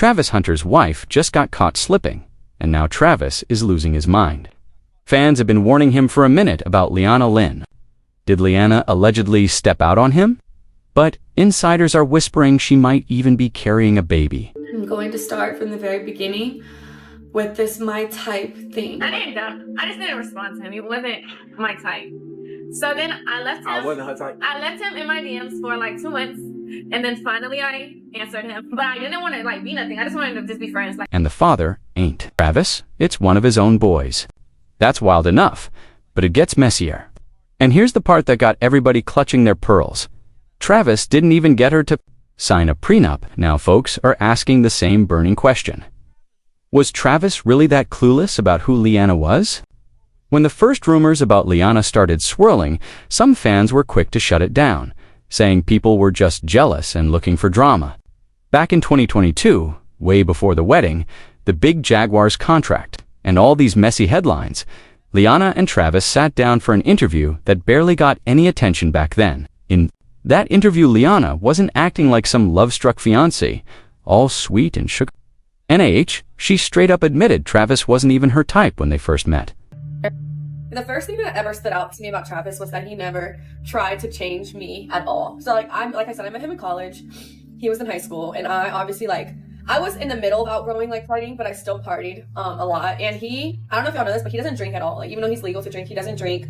Travis Hunter's wife just got caught slipping, and now Travis is losing his mind. Fans have been warning him for a minute about Leanna Lynn. Did Leanna allegedly step out on him? But insiders are whispering she might even be carrying a baby. I'm going to start from the very beginning with this my type thing. I just didn't respond to him. He wasn't my type. So then I left him. I wasn't her type. I left him in my DMs for like 2 months. And then finally I answered him. But I didn't want to like be nothing. I just wanted to just be friends. And the father ain't. Travis, it's one of his own boys. That's wild enough, but it gets messier. And here's the part that got everybody clutching their pearls. Travis didn't even get her to sign a prenup. Now folks are asking the same burning question. Was Travis really that clueless about who Leanna was? When the first rumors about Leanna started swirling, some fans were quick to shut it down, saying people were just jealous and looking for drama. Back in 2022, way before the wedding, the big Jaguars contract, and all these messy headlines, Leanna and Travis sat down for an interview that barely got any attention back then. In that interview, Leanna wasn't acting like some love-struck fiancé, all sweet and sugar. She straight up admitted Travis wasn't even her type when they first met. The first thing that ever stood out to me about Travis was that he never tried to change me at all. So like I said, I met him in college. He was in high school, and I obviously I was in the middle of outgrowing partying, but I still partied a lot. And I don't know if y'all know this, but he doesn't drink at all. Like, even though he's legal to drink, he doesn't drink.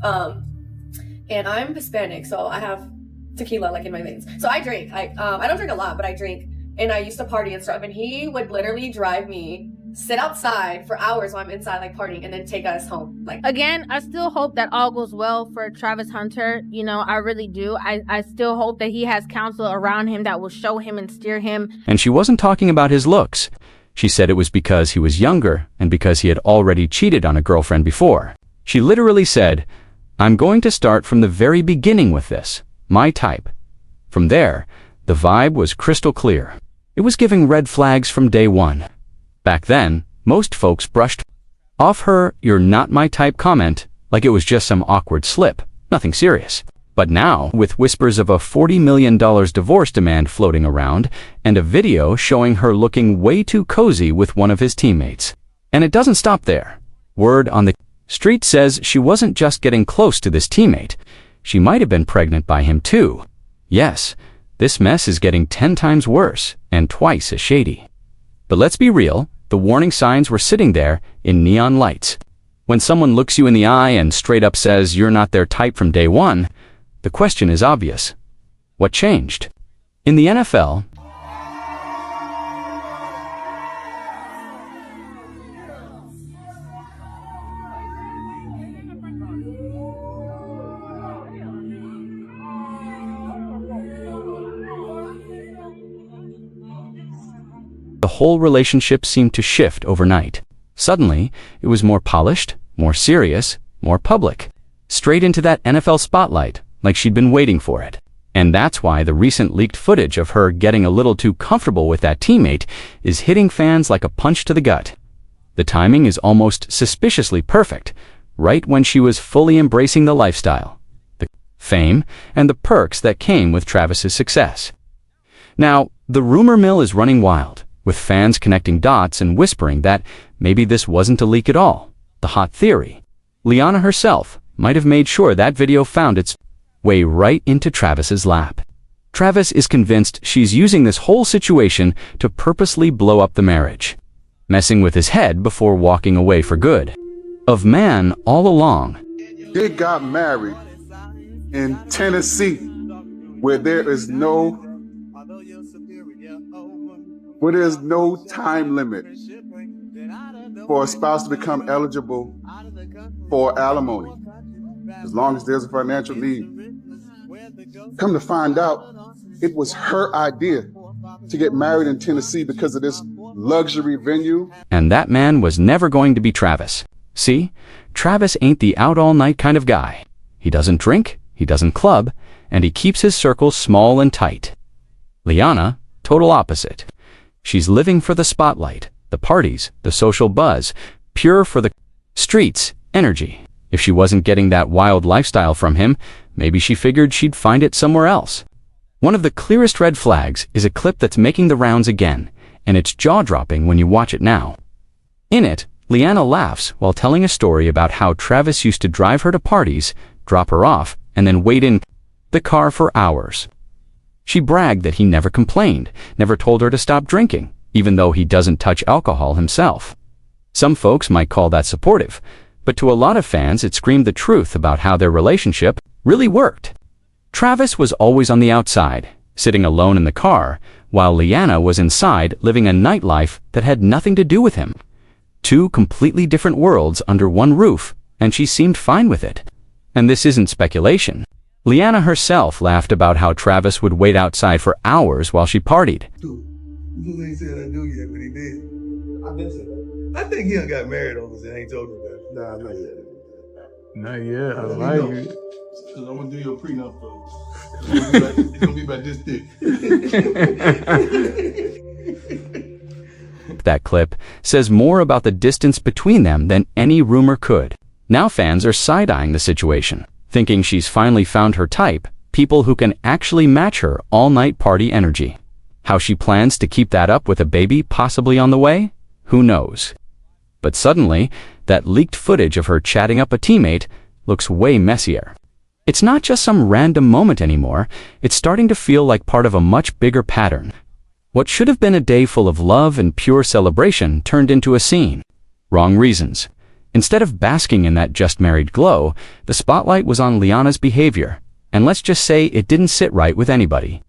And I'm Hispanic, so I have tequila in my veins. So I drink. I don't drink a lot, but I drink. And I used to party and stuff. And he would literally drive me, sit outside for hours while I'm inside partying, and then take us home. Again, I still hope that all goes well for Travis Hunter. I really do. I still hope that he has counsel around him that will show him and steer him. And she wasn't talking about his looks. She said it was because he was younger and because he had already cheated on a girlfriend before. She literally said, "I'm going to start from the very beginning with this. My type." From there, the vibe was crystal clear. It was giving red flags from day one. Back then, most folks brushed off her "you're not my type" comment like it was just some awkward slip, nothing serious. But now, with whispers of a $40 million divorce demand floating around and a video showing her looking way too cozy with one of his teammates. And it doesn't stop there. Word on the street says she wasn't just getting close to this teammate. She might have been pregnant by him too. Yes, this mess is getting 10 times worse and twice as shady. But let's be real, the warning signs were sitting there in neon lights. When someone looks you in the eye and straight up says you're not their type from day one, the question is obvious. What changed? In the NFL, the whole relationship seemed to shift overnight. Suddenly, it was more polished, more serious, more public. Straight into that NFL spotlight, like she'd been waiting for it. And that's why the recent leaked footage of her getting a little too comfortable with that teammate is hitting fans like a punch to the gut. The timing is almost suspiciously perfect, right when she was fully embracing the lifestyle, the fame, and the perks that came with Travis's success. Now, the rumor mill is running wild, with fans connecting dots and whispering that maybe this wasn't a leak at all. The hot theory: Leanna herself might have made sure that video found its way right into Travis's lap. Travis is convinced she's using this whole situation to purposely blow up the marriage, messing with his head before walking away for good. Of man all along. They got married in Tennessee, where there's no time limit for a spouse to become eligible for alimony, as long as there's a financial need. Come to find out, it was her idea to get married in Tennessee because of this luxury venue. And that man was never going to be Travis. See, Travis ain't the out-all-night kind of guy. He doesn't drink, he doesn't club, and he keeps his circle small and tight. Leanna, total opposite. She's living for the spotlight, the parties, the social buzz, pure for the streets energy. If she wasn't getting that wild lifestyle from him, maybe she figured she'd find it somewhere else. One of the clearest red flags is a clip that's making the rounds again, and it's jaw-dropping when you watch it now. In it, Leanna laughs while telling a story about how Travis used to drive her to parties, drop her off, and then wait in the car for hours. She bragged that he never complained, never told her to stop drinking, even though he doesn't touch alcohol himself. Some folks might call that supportive, but to a lot of fans it screamed the truth about how their relationship really worked. Travis was always on the outside, sitting alone in the car, while Leanna was inside living a nightlife that had nothing to do with him. Two completely different worlds under one roof, and she seemed fine with it. And this isn't speculation. Leanna herself laughed about how Travis would wait outside for hours while she partied. Dude, you ain't said I knew yet, but he did. I've been saying that. I think he done got married over there. I ain't told you that. Nah, not yet. Not yet. I like it. Cause I'm gonna do your prenup, bro. It's gonna be about this thick. That clip says more about the distance between them than any rumor could. Now fans are side-eyeing the situation, thinking she's finally found her type, people who can actually match her all-night party energy. How she plans to keep that up with a baby possibly on the way? Who knows? But suddenly, that leaked footage of her chatting up a teammate looks way messier. It's not just some random moment anymore, it's starting to feel like part of a much bigger pattern. What should have been a day full of love and pure celebration turned into a scene. Wrong reasons. Instead of basking in that just-married glow, the spotlight was on Leanna's behavior, and let's just say it didn't sit right with anybody.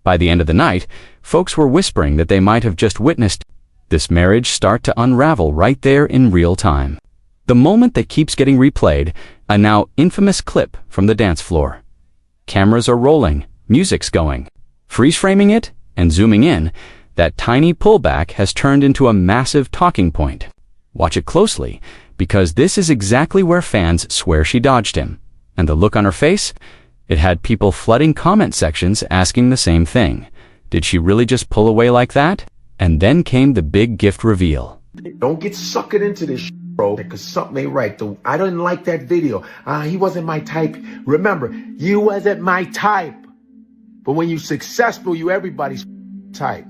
By the end of the night, folks were whispering that they might have just witnessed this marriage start to unravel right there in real time. The moment that keeps getting replayed, a now infamous clip from the dance floor. Cameras are rolling, music's going. Freeze-framing it and zooming in, that tiny pullback has turned into a massive talking point. Watch it closely, because this is exactly where fans swear she dodged him. And the look on her face? It had people flooding comment sections asking the same thing. Did she really just pull away like that? And then came the big gift reveal. Don't get suckered into this bro, because something ain't right. I didn't like that video. He wasn't my type. Remember, you wasn't my type. But when you're successful, you everybody's type.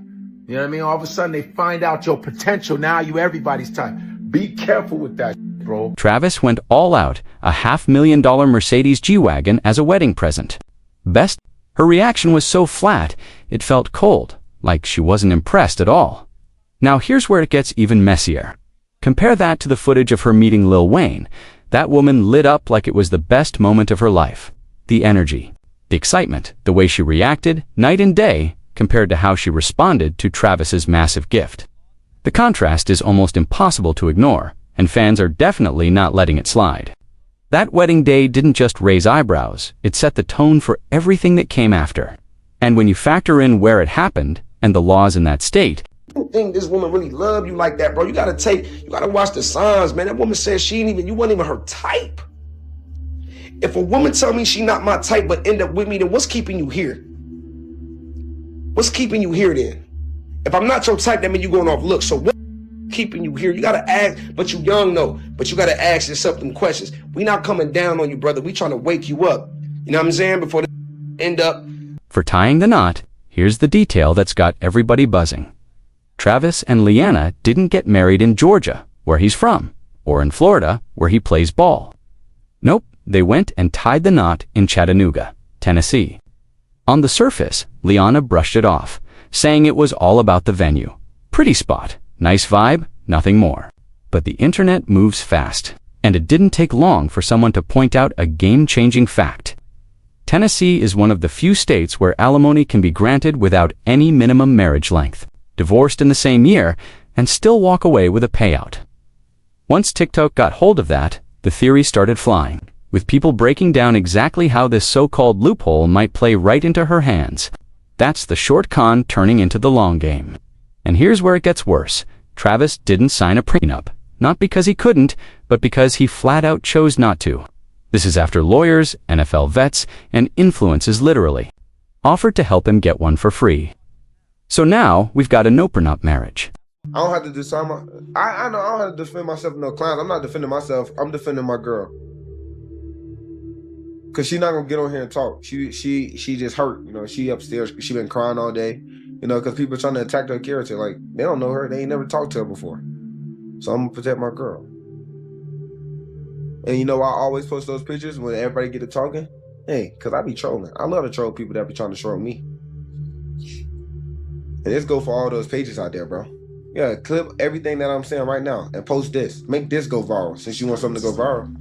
You know what I mean? All of a sudden, they find out your potential. Now you everybody's type. Be careful with that, bro. Travis went all out, a $500,000 Mercedes G-Wagon as a wedding present. Best, her reaction was so flat, it felt cold, like she wasn't impressed at all. Now here's where it gets even messier. Compare that to the footage of her meeting Lil Wayne. That woman lit up like it was the best moment of her life. The energy, the excitement, the way she reacted, night and day, compared to how she responded to Travis's massive gift. The contrast is almost impossible to ignore, and fans are definitely not letting it slide. That wedding day didn't just raise eyebrows, it set the tone for everything that came after. And when you factor in where it happened, and the laws in that state, I don't think this woman really love you like that, bro. You gotta watch the signs, man. That woman said you wasn't even her type. If a woman tell me she not my type but end up with me, then what's keeping you here? What's keeping you here then? If I'm not your type, that means you going off looks. So what's keeping you here? You gotta ask, but you young though. But you gotta ask yourself them questions. We not coming down on you, brother. We trying to wake you up. You know what I'm saying? Before they end up. For tying the knot, here's the detail that's got everybody buzzing. Travis and Leanna didn't get married in Georgia, where he's from, or in Florida, where he plays ball. Nope, they went and tied the knot in Chattanooga, Tennessee. On the surface, Leanna brushed it off, saying it was all about the venue. Pretty spot, nice vibe, nothing more. But the internet moves fast, and it didn't take long for someone to point out a game-changing fact. Tennessee is one of the few states where alimony can be granted without any minimum marriage length. Divorced in the same year, and still walk away with a payout. Once TikTok got hold of that, the theory started flying, with people breaking down exactly how this so-called loophole might play right into her hands. That's the short con turning into the long game. And here's where it gets worse. Travis didn't sign a prenup, not because he couldn't, but because he flat out chose not to. This is after lawyers, NFL vets, and influences literally offered to help him get one for free. So now we've got a no prenup marriage. I don't have to decide I know I don't have to defend myself in no clowns. I'm not defending myself. I'm defending my girl. Cause she's not gonna get on here and talk. She just hurt. You know, she upstairs. She been crying all day. You know, because people are trying to attack her character. Like, they don't know her. They ain't never talked to her before. So I'm going to protect my girl. And you know why I always post those pictures when everybody get to talking? Hey, because I be trolling. I love to troll people that be trying to troll me. And this go for all those pages out there, bro. Yeah, clip everything that I'm saying right now and post this. Make this go viral since you want something to go viral.